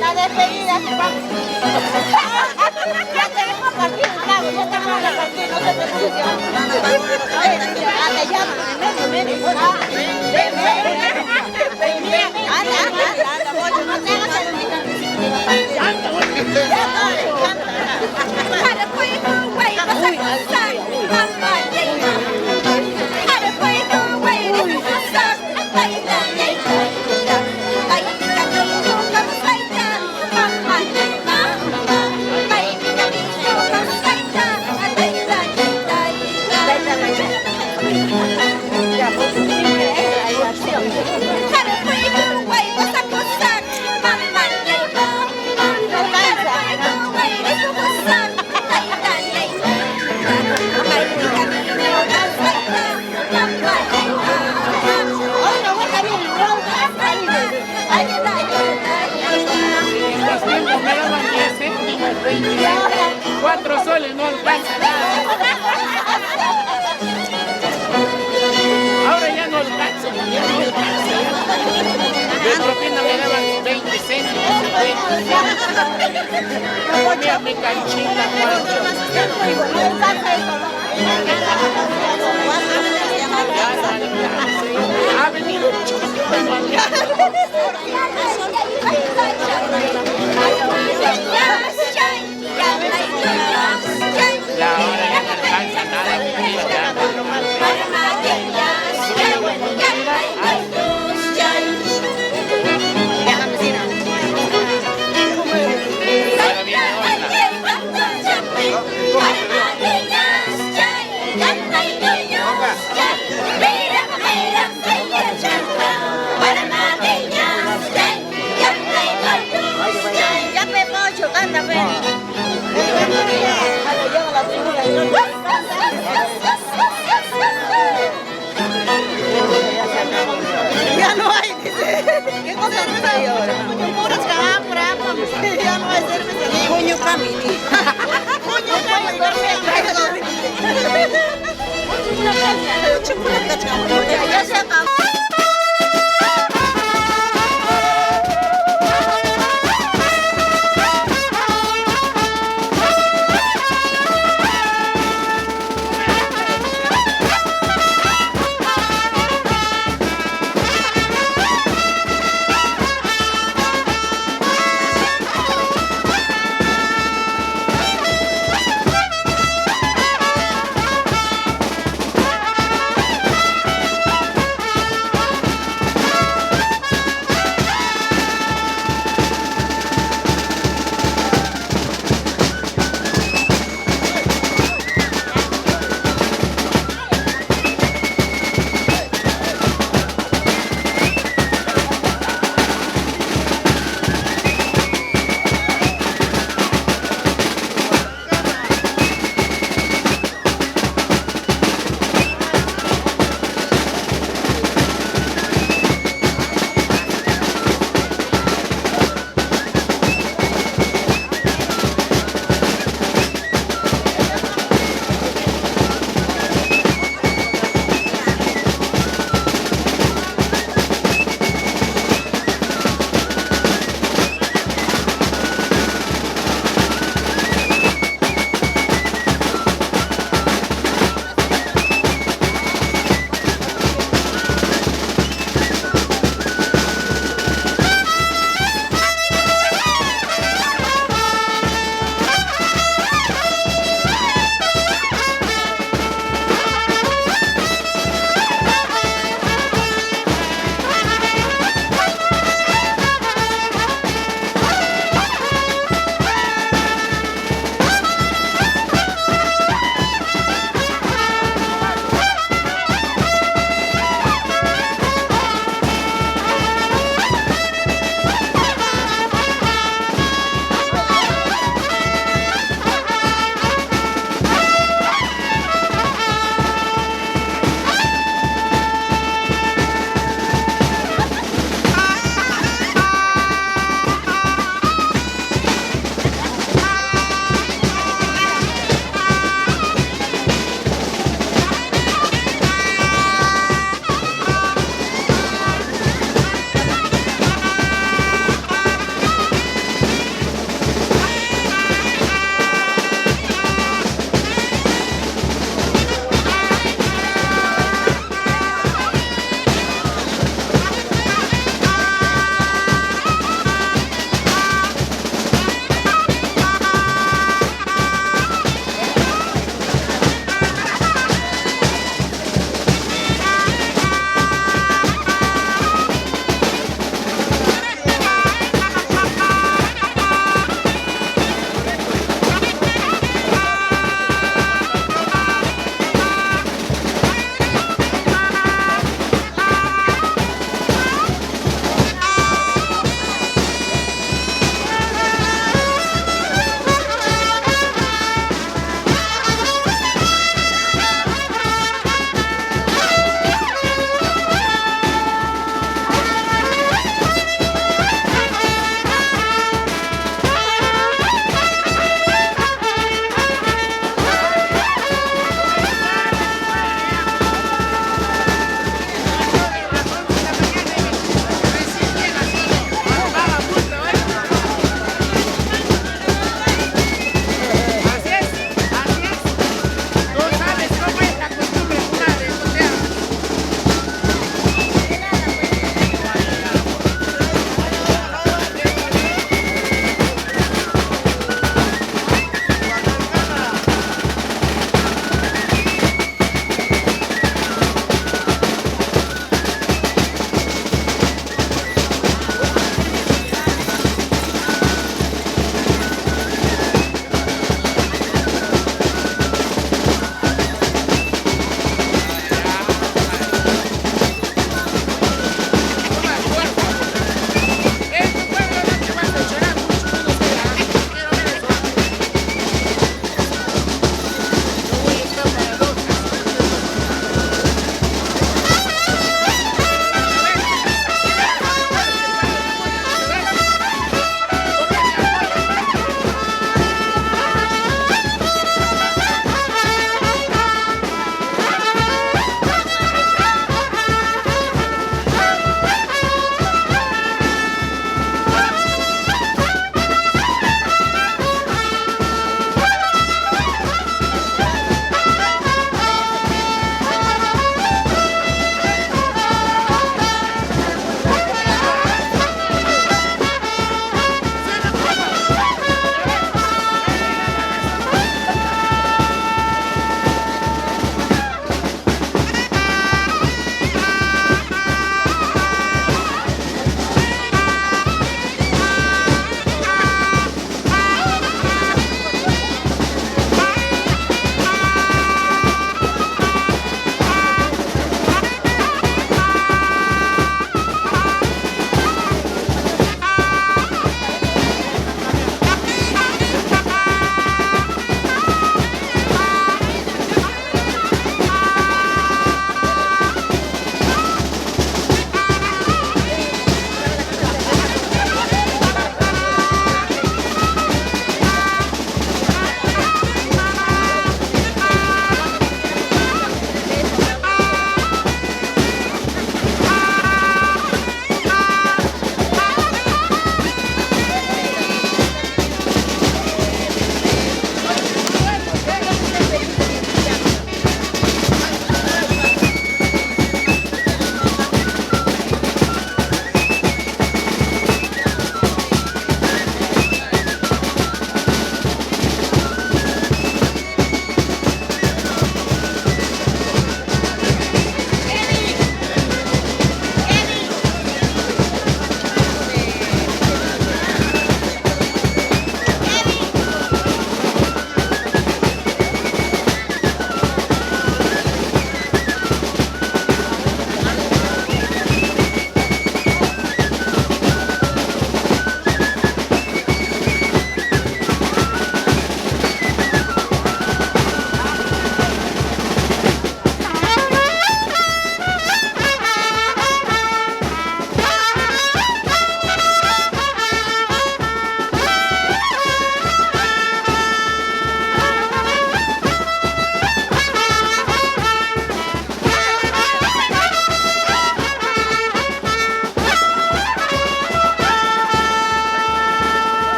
La despedida. Ya tenemos partido, claro, ya estamos en la partida, no se preocupe. Te llamo, Cuatro soles no alcanza nada. Ahora ya no alcanza, ya no alcanza. De propina me daban 20 céntimos. Comía mi canchita, Juancho. Ha venido la hora ya no alcanza nada, ahora viene ya me mocho, canta, ya no hay, dice. ¿Qué cosa no hay ahora? Puras cabras, ya no hay cerveza. Coño camini. Coño camini. Ya se acabó.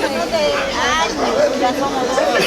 No de años, ya somos dos.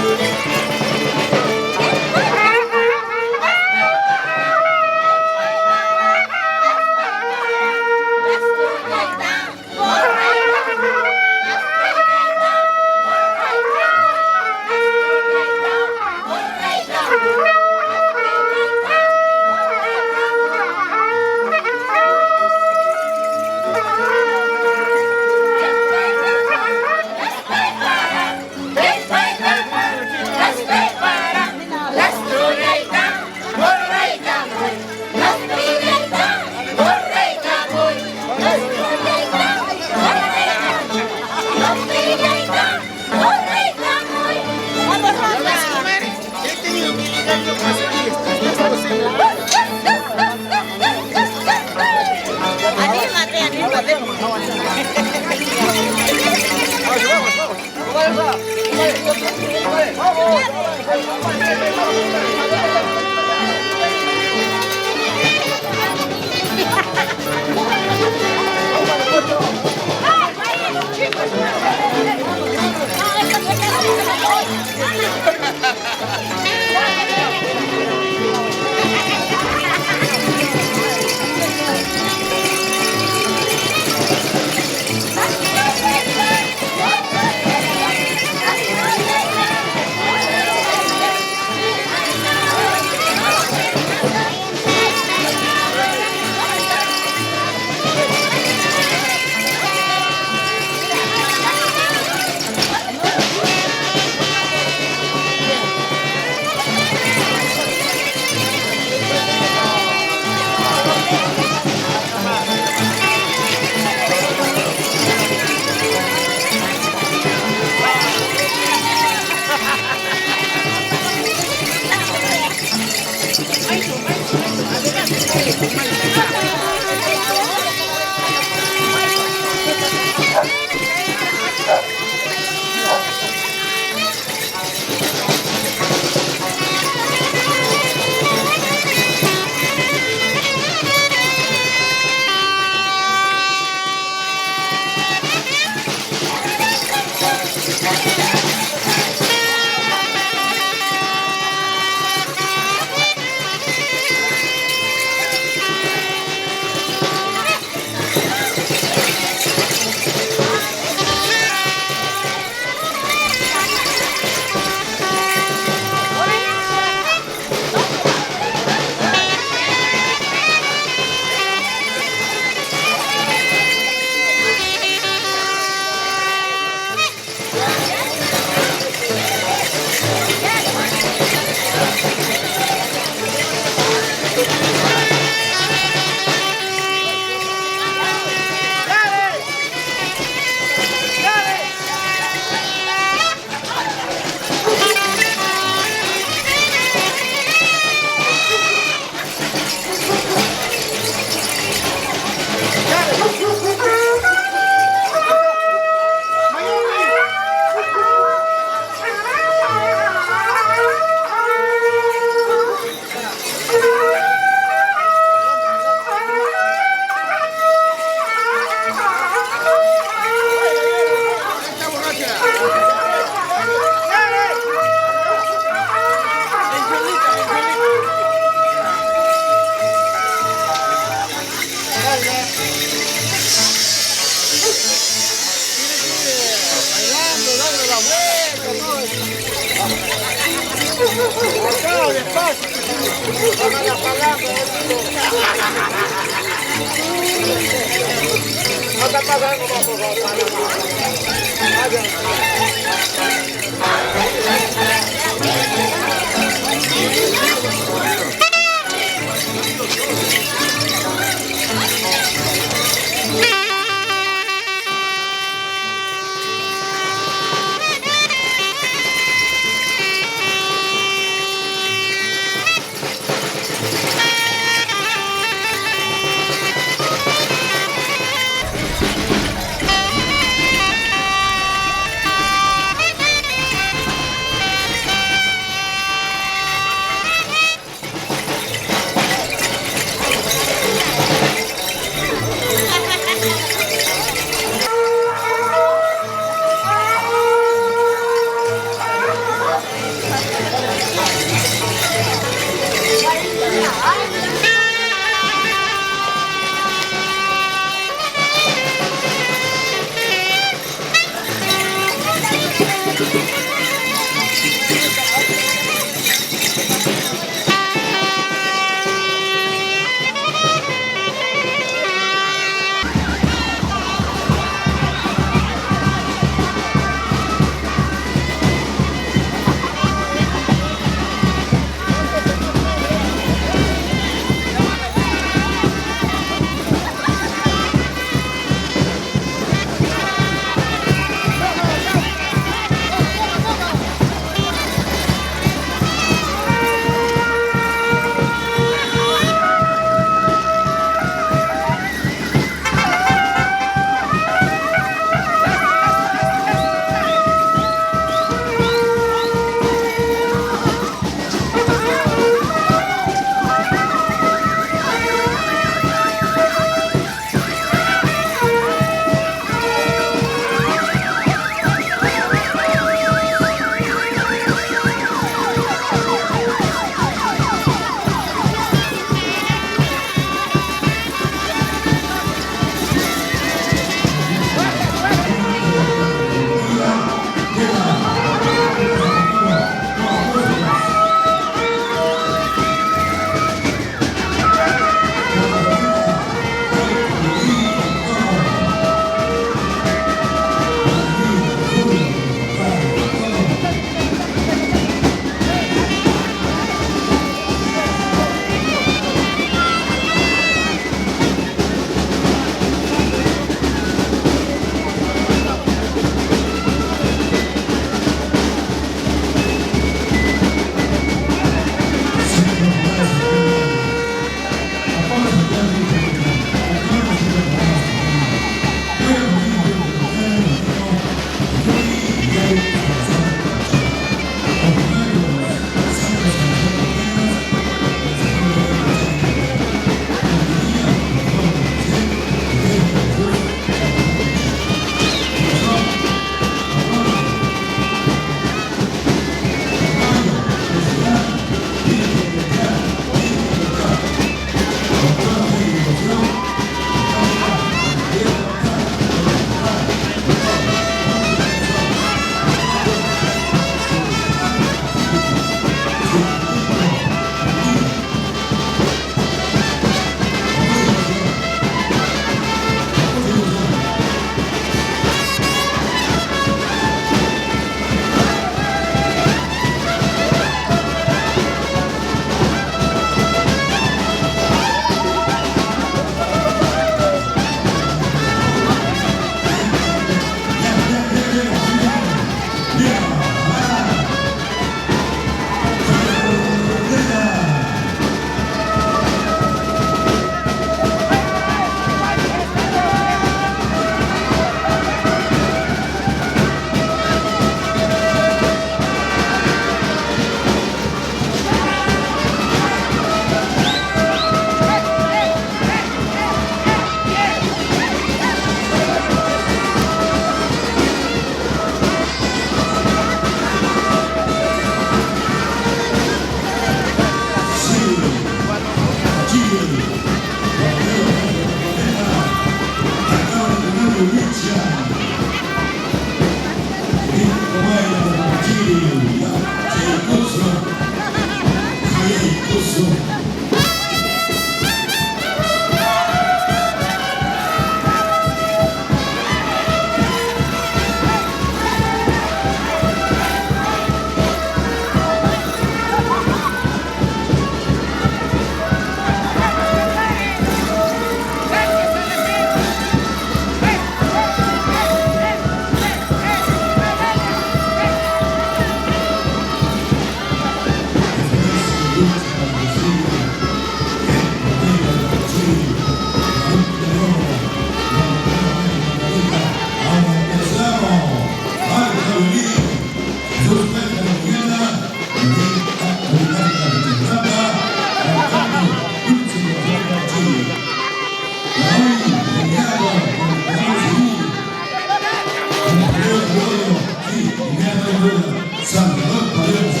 Gregorio, sí, primera figura, Salvador Paredes,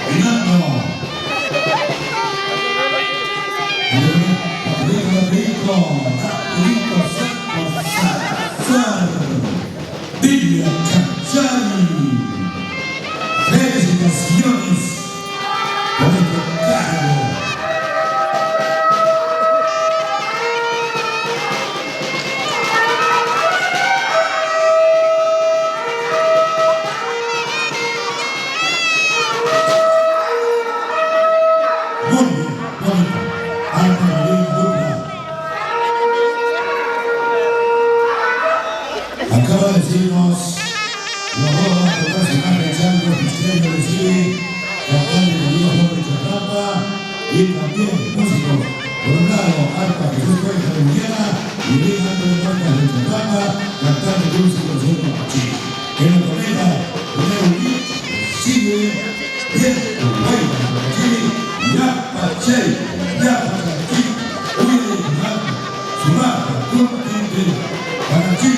Fernando. Rico Santos Salazar, Biblia Cachani. Felicitaciones por el cargo. Muy bien, bonito. Ante María Dupla. Acaba de decirnos los dos personajes, Sandro Cristiano recibe, cantante de Dios Jorge Charrapa y también músico. Por un lado, arpa Jesús Cuenca de Muriana y Luis Antonio Marcas de Charrapa, cantante de músico de Señor Pachi. En la torneta, Leo sigue bien, Uruguay, Pachi, Yapache, Yapachi, Uy, Sumatra, Continente, Panachi.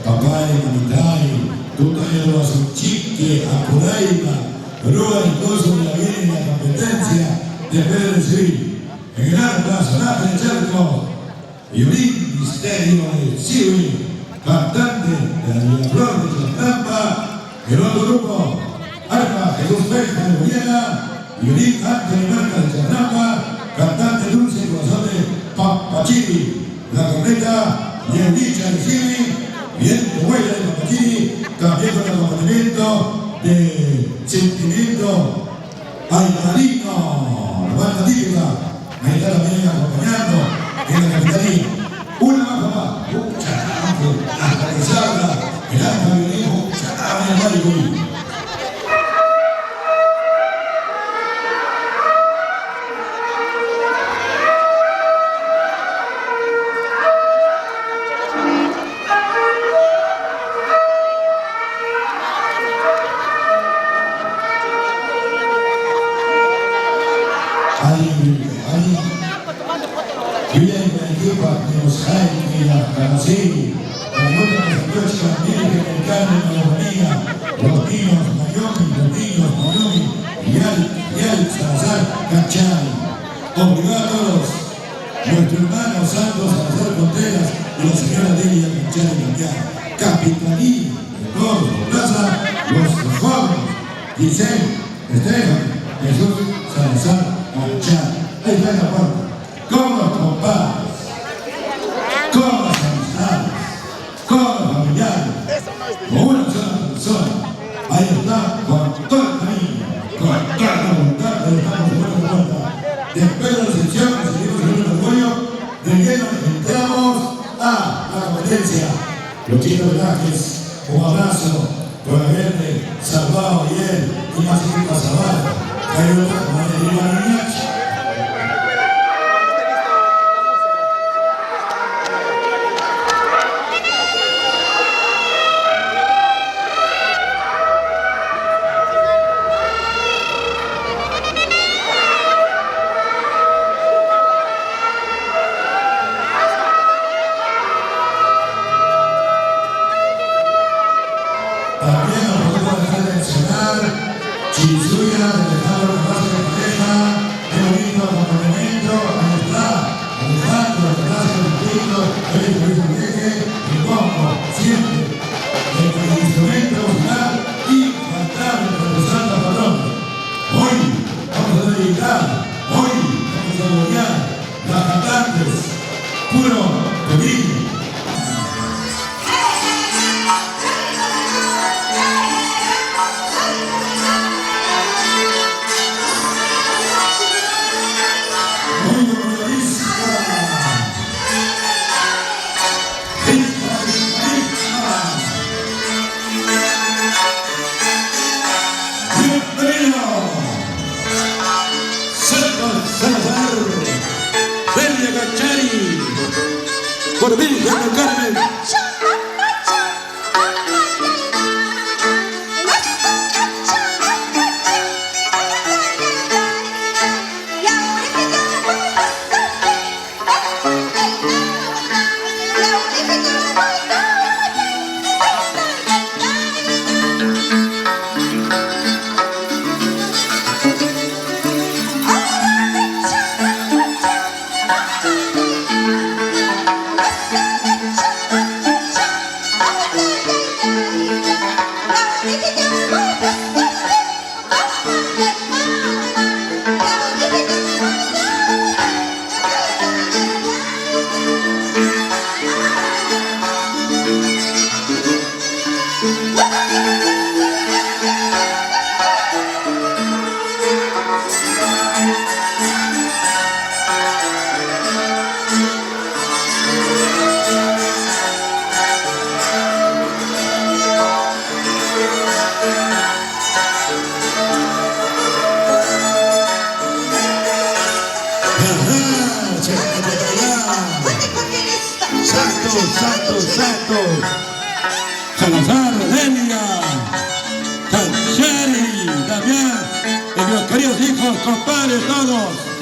Papai, mamitai, tutai lo chique, apuraima, roa y coso de la vida y la competencia de Pedro Civil. En gran personaje de Charco, Yulín Misterio de Siwi, cantante de la Villaflor de Chantrampa, el otro grupo, arpa Jesús Beja de Muriana, Yulín Antonio Marca de Chantrampa, cantante dulce y corazón de Papachini, la corneta y el dicha de Siwi. Bien, huella de Papachini, también con el acompañamiento de Sentimiento Aymarino, la banda típica, ahí está también acompañando en la capitanía. Una más papá, hasta que salga el alma violín, el marico. Obrigado a todos, nuestro hermano Santos Salazar Contreras y la señora Delia Canchani Cambiar, Capitanía de todos, Plaza, los jóvenes, Giselle, Estefan, Jesús Salazar Canchani. Ahí está la puerta. Con los compadres, con las amistades, con los familiares, con una sola persona. Ahí está, con todo el cariño, con toda la voluntad que estamos de buena puerta. Después de la recepción, seguimos en un orgullo, de lleno entramos a la competencia. Los chicos de Lajes, un abrazo por haberme salvado ayer y más que para salvar. Cayo Mariachi. También nos podemos dejar de mencionar Chisuya, de Alejandro Rafael de Pareja, de bonito acompañamiento, Alejandro Rafael de Tito, el Luis Enrique, el bombo, siempre, el instrumento musical y cantar representando al patrón. Hoy vamos a dedicar, hoy vamos a apoyar las cantantes, puro cariño. Santos, Salazar, Delia, Cancheri, Damián, y mis queridos hijos, compadres, todos.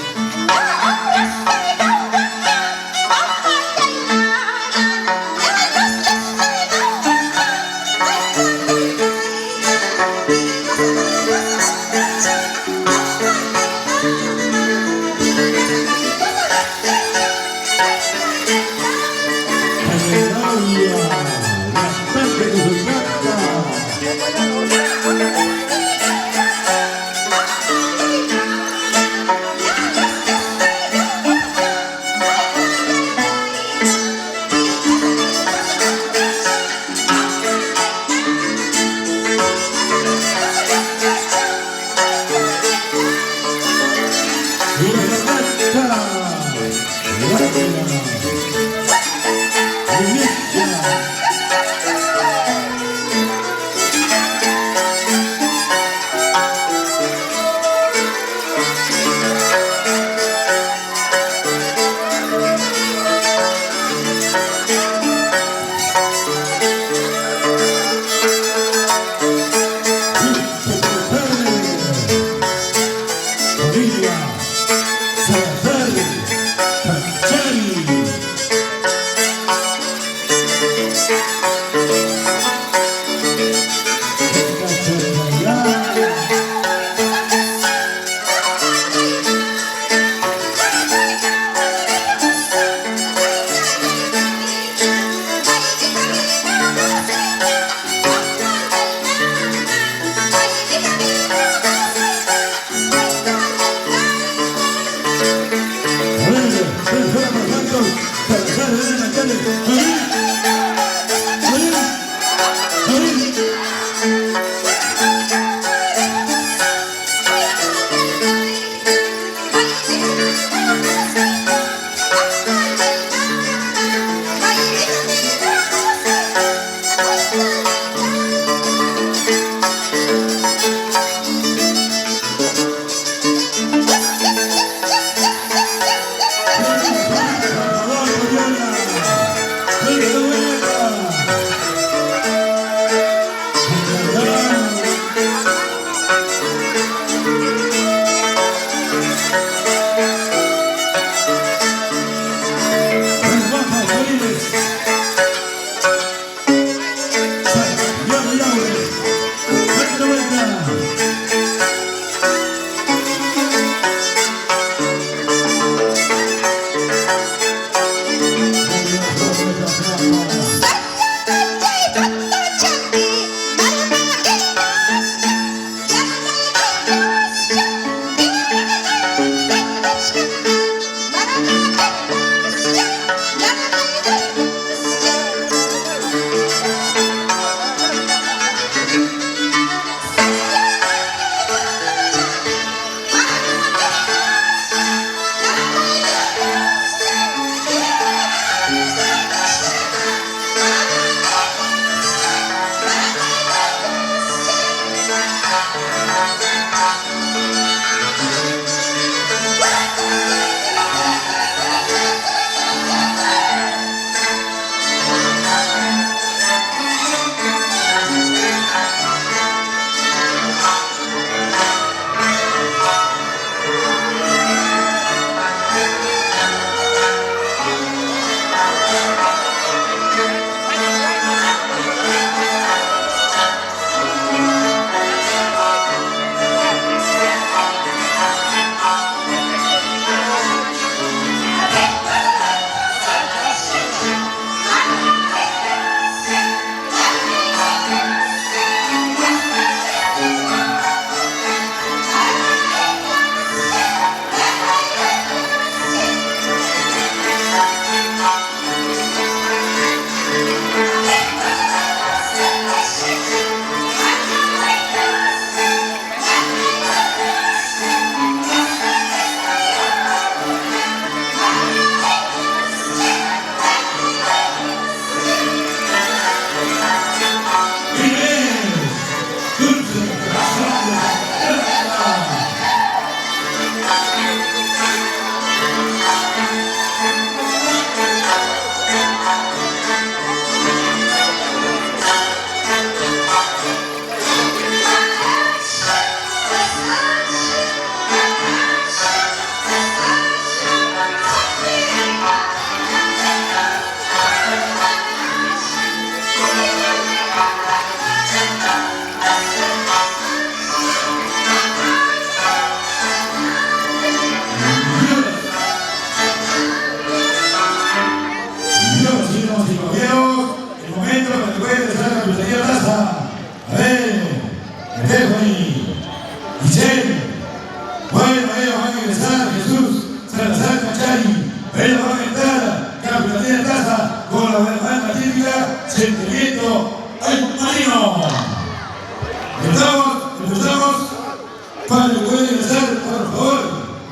Vale, pueden ingresar, por favor,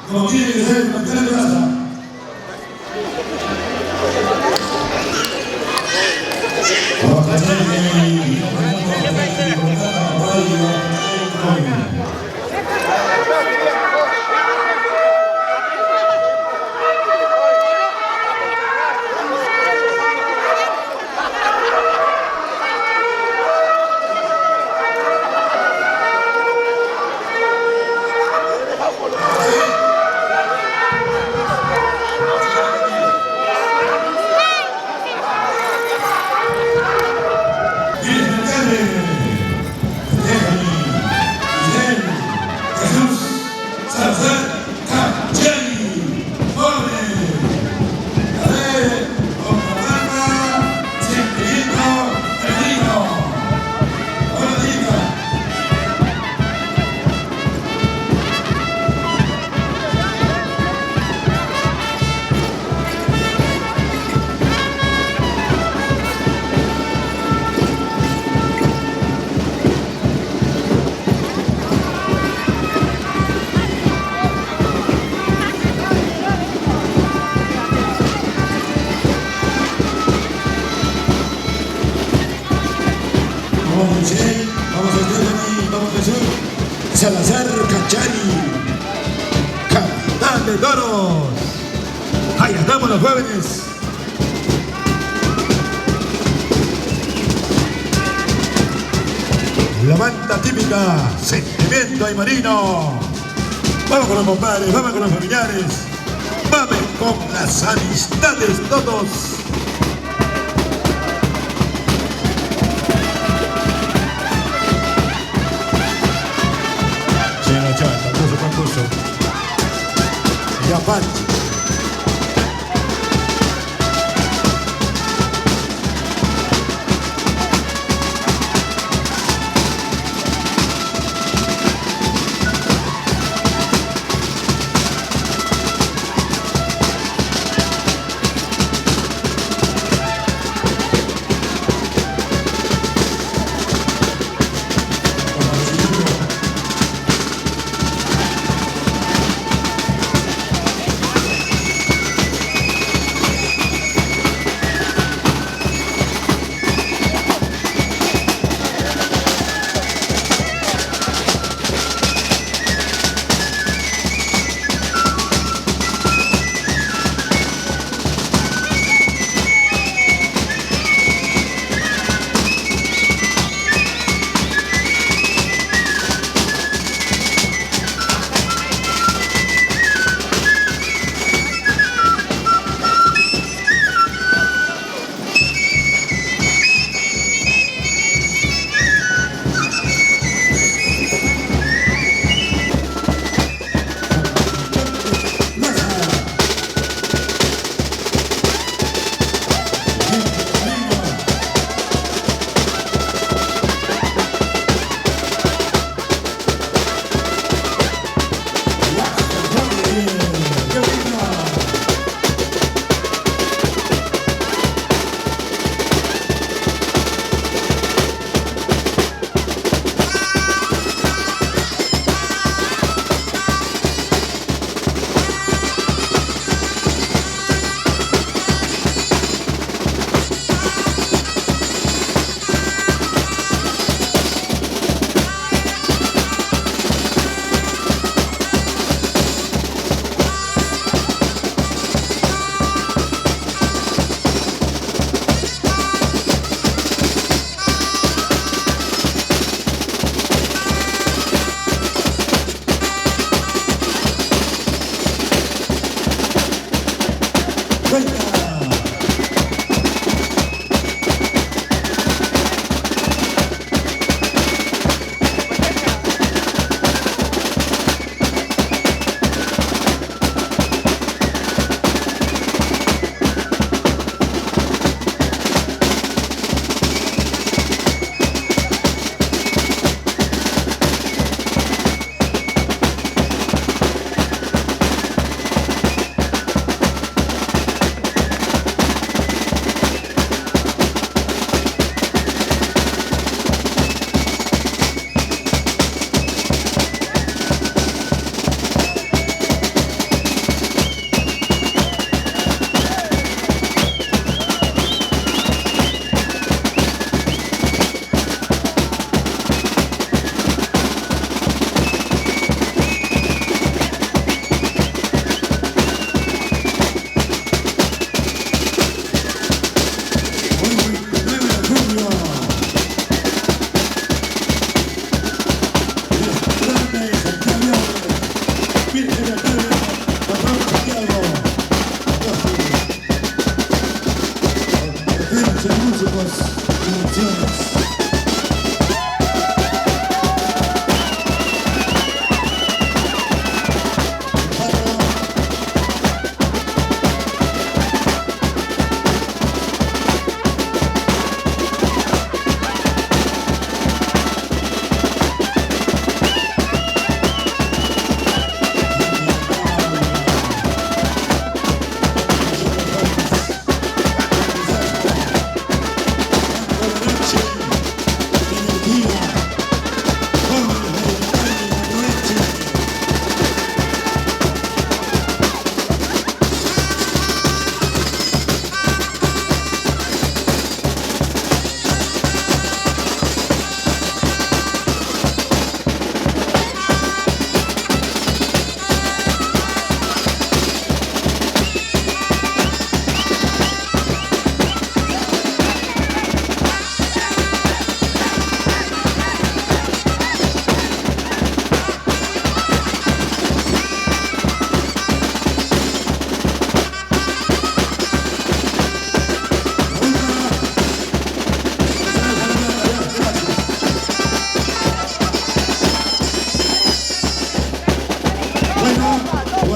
como tiene que ser en cualquier plaza. Vamos a Stephanie, vamos a Jesús, Salazar Cachani, capitán de toros. Ahí estamos los jóvenes. La banda típica, sentimiento y marino. Vamos con los compadres, vamos con los familiares, vamos con las amistades todos. Concurso. Y aparte.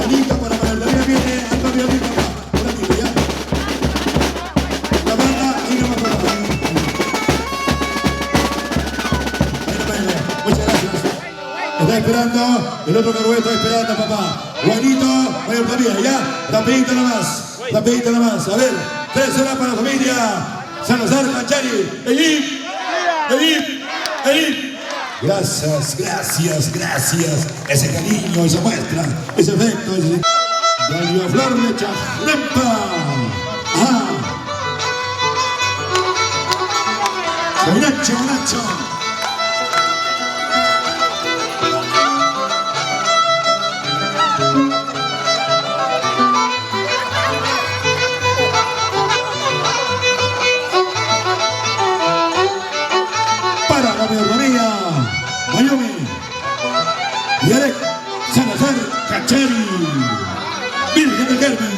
Juanito para María viene Antonio Lima, por aquí, ya. La banda, ahí no me acuerdo. Muchas gracias. Está esperando, el otro carruero está esperando, papá. Juanito, María Octavia, ya. Rapidito nomás. A ver, 3 horas para la familia. Salazar Canchari. Gracias. Ese cariño, esa muestra, ese efecto, ese... Dalia Flor de Chajlepa. Soy Nacho. Para la María, Mayumi, Yarek, Salazar, Cachari, Virgen del Carmen.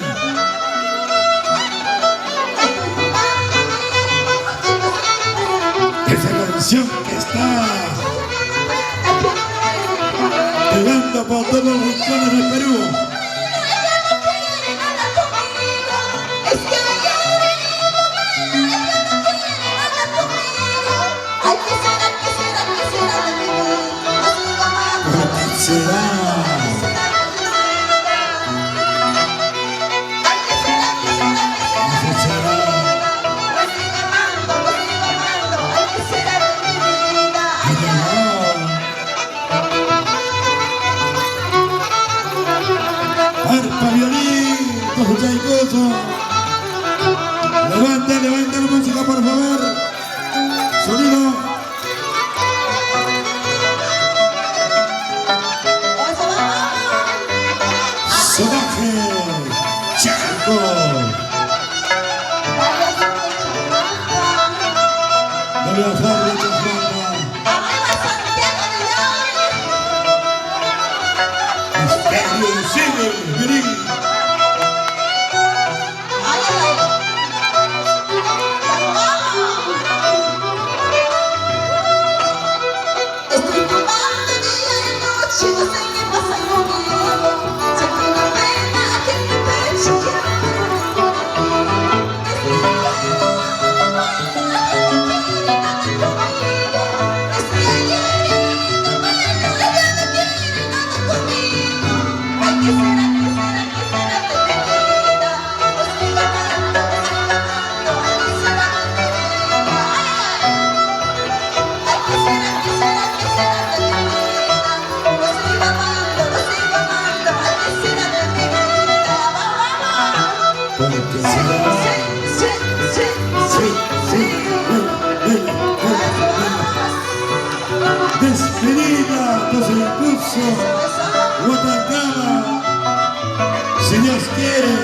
Esa canción que está pegando por todos los rincones del Perú. Arpa, violín, todo chaicoso. Levanta la música, por favor. Sonido. Sonaje, Chaco. Dalia Flor de Chajlepa. Estadio Cine, violín. Estoy tomando día y noche, no sé qué pasa conmigo. Siento una pena que en mi pecho quiero morir. Estoy allá y no me lo, ella no quiere nada conmigo. Ay, ¿qué será de mi vida? Lo sigo amando, ay, ¿qué será de mi vida? Ay, ¿qué será de mi vida? Porque será. Despedida, entonces incluso Guatacama, si Dios quiere.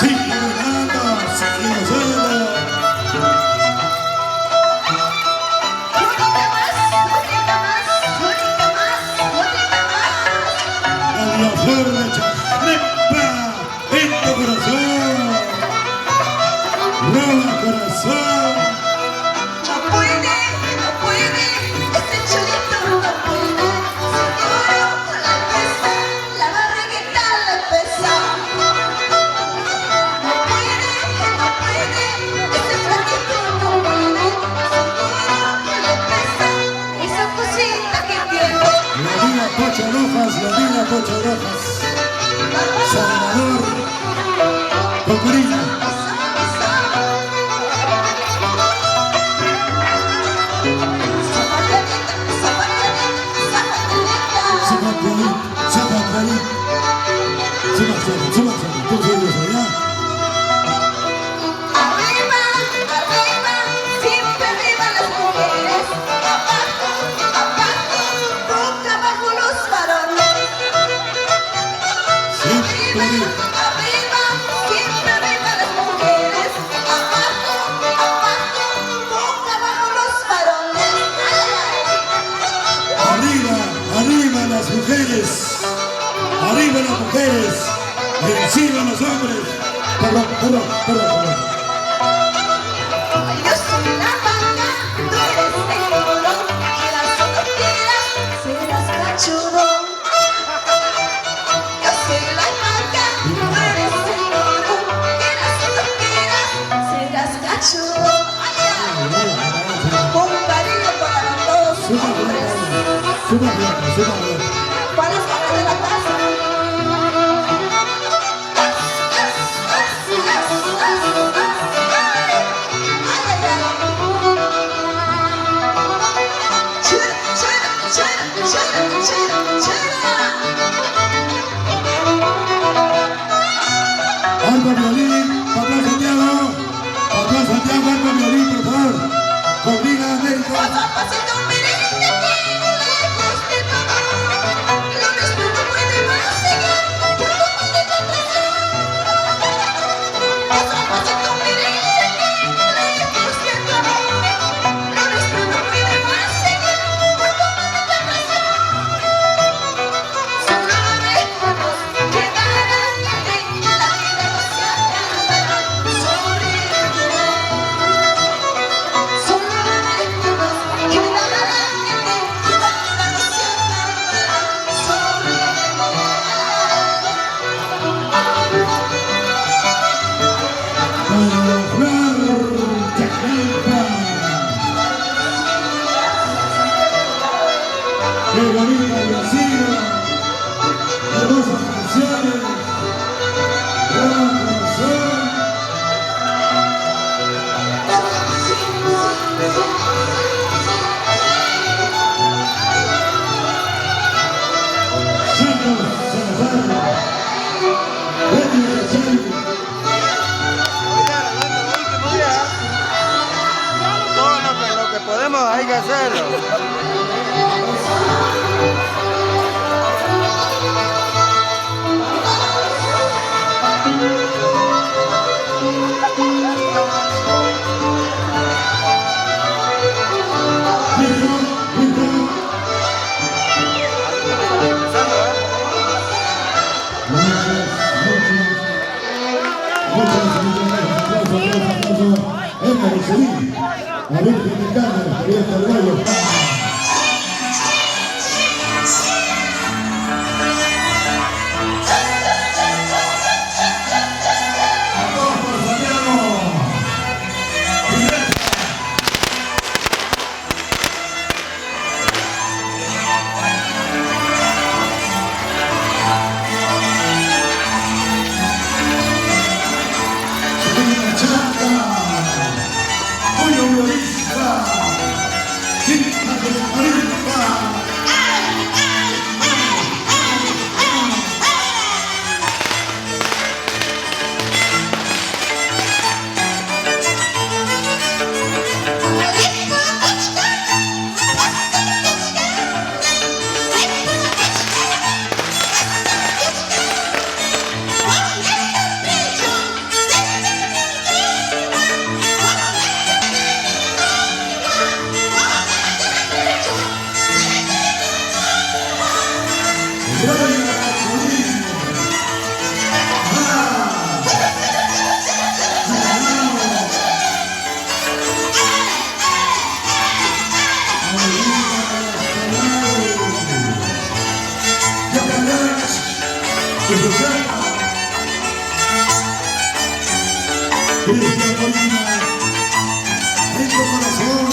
Sigue bailando, sigue gozando. Dalia Flor de Chajlepa en tu corazón. Roba corazón. No puede, este chulito no puede. Seguro con la pesa, la barriguita le pesa. No puede, este flaquito no puede. Seguro que le pesa esa cosita que tiene. La vida Pocho Rojas. Salvador, Cocorino. Arriba, siempre arriba las mujeres. Abajo, boca abajo los varones. Arriba, siempre arriba las mujeres. Abajo, boca abajo los varones. Arriba las mujeres, encima los hombres. Perdón. Yo soy la vaca. Suma plata, suma plata. Para las cosas de la casa. Alto violín, papá Santiago, alto violín, por favor. Combina América. ¡Qué bonita Brasil! ¡Hermosas canciones! ¡Gran corazón! Santos Salazar, Betty Rachel. Todo lo que podemos hay que hacerlo. La Virgen de Carmen, Javier Carvalho. Cristian Molina, en tu corazón,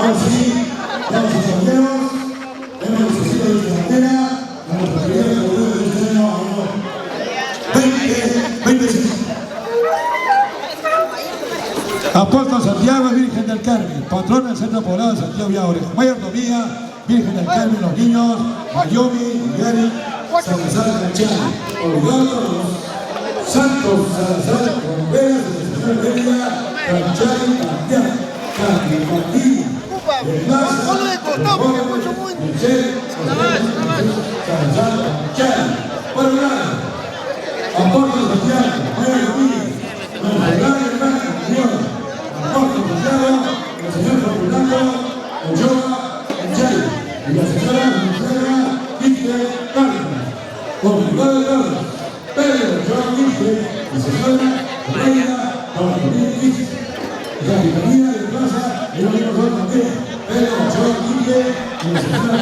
Ahora sí, vamos a caballeros. Hemos recibido nuestra bandera a nuestra querida categoría de este año 2025. Apóstol Santiago, Virgen del Carmen, patrona del Centro Poblado de Santiago Villa Oreja. Mayordomía, Virgen del Carmen, los niños, Mayomi, Miguel, Salazar, Canchán. Obligado los santos Salazar, Bomberas, de la Señora Heredia, Canchán, Canchán, Canchán, el Plaza, Michelle, Salazar, Canchán. Por un lado, Apóstol Santiago, Mayordomía, nuestra gran hermana, Señor. Apóstol Santiago, el señor Fernando Ochoa Enchay y la señora Quispe Cárdenas. Obligado de todos, Pedro Ochoa Quispe y señora Reina Bartolomé Quispe. La Capitanía de Plaza, el único también, Pedro Ochoa Quispe y la señora